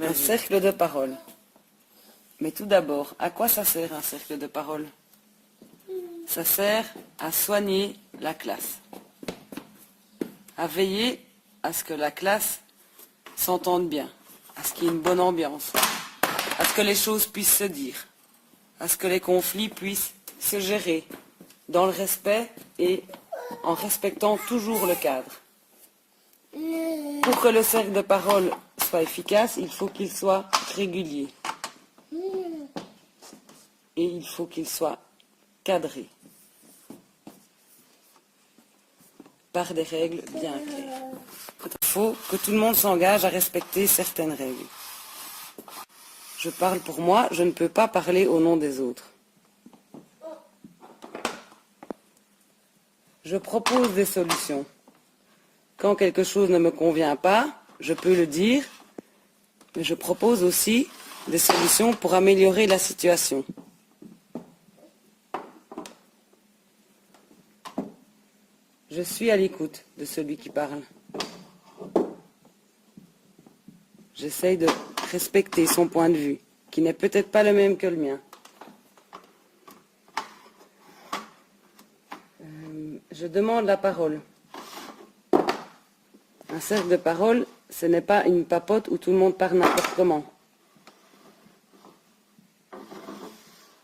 Un cercle de parole. Mais tout d'abord, à quoi ça sert un cercle de parole? Ça sert à soigner la classe, à veiller à ce que la classe s'entende bien, à ce qu'il y ait une bonne ambiance, à ce que les choses puissent se dire, à ce que les conflits puissent se gérer dans le respect et en respectant toujours le cadre. Pour que le cercle de parole soit efficace, il faut qu'il soit régulier. Et il faut qu'il soit cadré par des règles bien claires. Il faut que tout le monde s'engage à respecter certaines règles. Je parle pour moi, je ne peux pas parler au nom des autres. Je propose des solutions. Quand quelque chose ne me convient pas, je peux le dire, mais je propose aussi des solutions pour améliorer la situation. Je suis à l'écoute de celui qui parle. J'essaye de respecter son point de vue, qui n'est peut-être pas le même que le mien. Je demande la parole. Un cercle de parole, ce n'est pas une papote où tout le monde parle n'importe comment.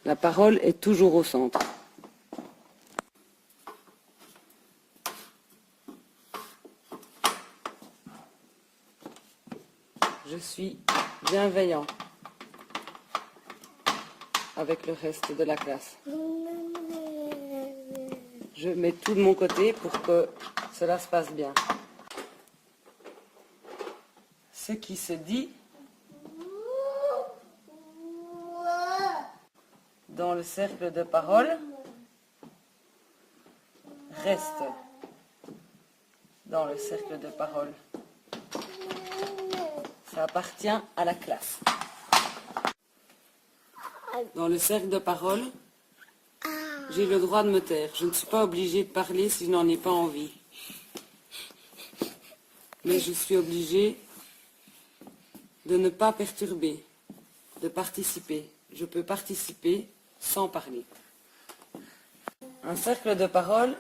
La parole est toujours au centre. Je suis bienveillant avec le reste de la classe. Je mets tout de mon côté pour que cela se passe bien. Ce qui se dit dans le cercle de parole reste dans le cercle de parole. Ça appartient à la classe. Dans le cercle de parole, j'ai le droit de me taire. Je ne suis pas obligée de parler si je n'en ai pas envie. Mais je suis obligée de ne pas perturber, de participer. Je peux participer sans parler. Un cercle de parole,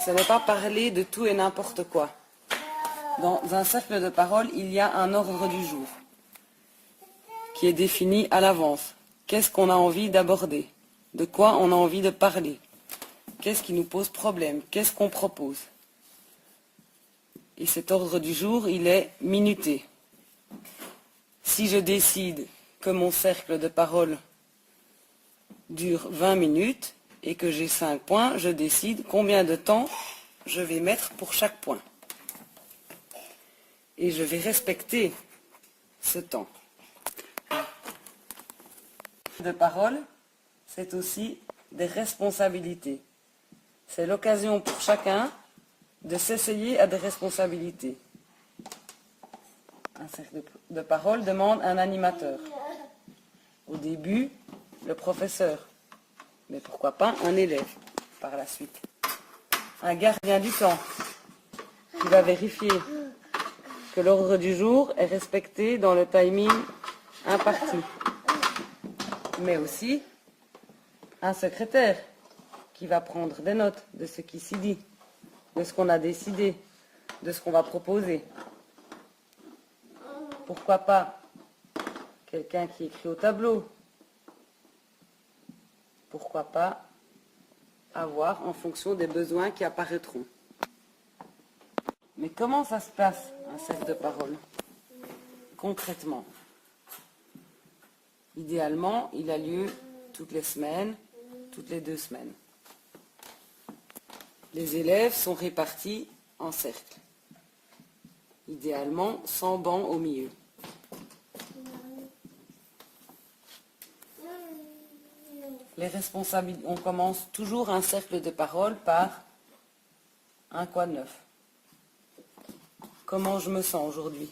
ce n'est pas parler de tout et n'importe quoi. Dans un cercle de parole, il y a un ordre du jour qui est défini à l'avance. Qu'est-ce qu'on a envie d'aborder? De quoi on a envie de parler? Qu'est-ce qui nous pose problème? Qu'est-ce qu'on propose? Et cet ordre du jour, il est minuté. Si je décide que mon cercle de parole dure 20 minutes et que j'ai 5 points, je décide combien de temps je vais mettre pour chaque point. Et je vais respecter ce temps. De parole, c'est aussi des responsabilités. C'est l'occasion pour chacun de s'essayer à des responsabilités. Un cercle de parole demande un animateur. Au début, le professeur, mais pourquoi pas un élève par la suite. Un gardien du temps qui va vérifier que l'ordre du jour est respecté dans le timing imparti. Mais aussi un secrétaire qui va prendre des notes de ce qui s'y dit, de ce qu'on a décidé, de ce qu'on va proposer. Pourquoi pas quelqu'un qui écrit au tableau? Pourquoi pas avoir en fonction des besoins qui apparaîtront. Mais comment ça se passe, un cercle de parole? Concrètement. Idéalement, il a lieu toutes les semaines, toutes les 2 semaines. Les élèves sont répartis en cercles. Idéalement, sans banc au milieu. Les responsabilités, on commence toujours un cercle de parole par un quoi de neuf. Comment je me sens aujourd'hui?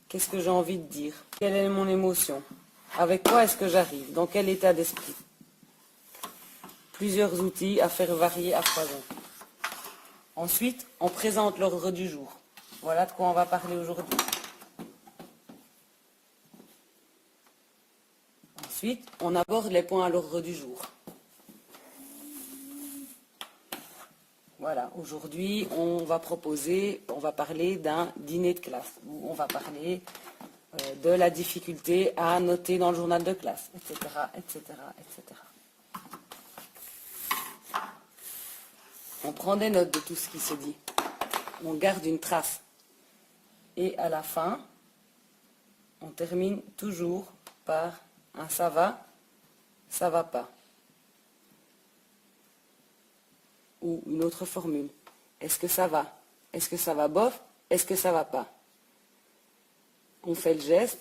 Qu'est-ce que j'ai envie de dire? Quelle est mon émotion? Avec quoi est-ce que j'arrive? Dans quel état d'esprit? Plusieurs outils à faire varier à foison. Ensuite, on présente l'ordre du jour. Voilà de quoi on va parler aujourd'hui. Ensuite, on aborde les points à l'ordre du jour. Voilà, aujourd'hui, on va parler d'un dîner de classe, où on va parler de la difficulté à noter dans le journal de classe, etc., etc., etc. On prend des notes de tout ce qui se dit. On garde une trace. Et à la fin, on termine toujours par un ça va pas. Ou une autre formule. Est-ce que ça va? Est-ce que ça va bof? Est-ce que ça va pas? On fait le geste.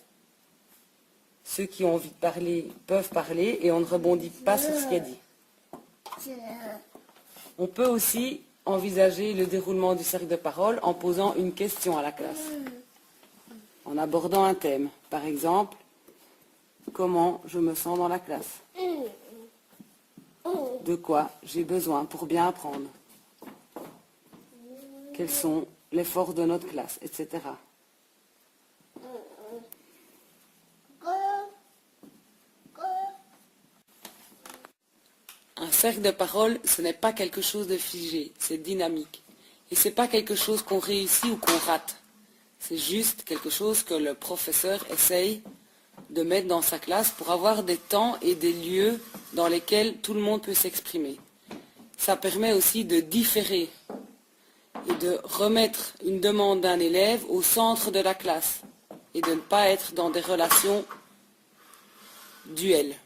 Ceux qui ont envie de parler peuvent parler et on ne rebondit pas sur ce qui est dit. On peut aussi envisager le déroulement du cercle de parole en posant une question à la classe, en abordant un thème. Par exemple, comment je me sens dans la classe? De quoi j'ai besoin pour bien apprendre? Quels sont les forces de notre classe, etc. Un cercle de parole, ce n'est pas quelque chose de figé, c'est dynamique. Et ce n'est pas quelque chose qu'on réussit ou qu'on rate. C'est juste quelque chose que le professeur essaye de mettre dans sa classe pour avoir des temps et des lieux dans lesquels tout le monde peut s'exprimer. Ça permet aussi de différer et de remettre une demande d'un élève au centre de la classe et de ne pas être dans des relations duelles.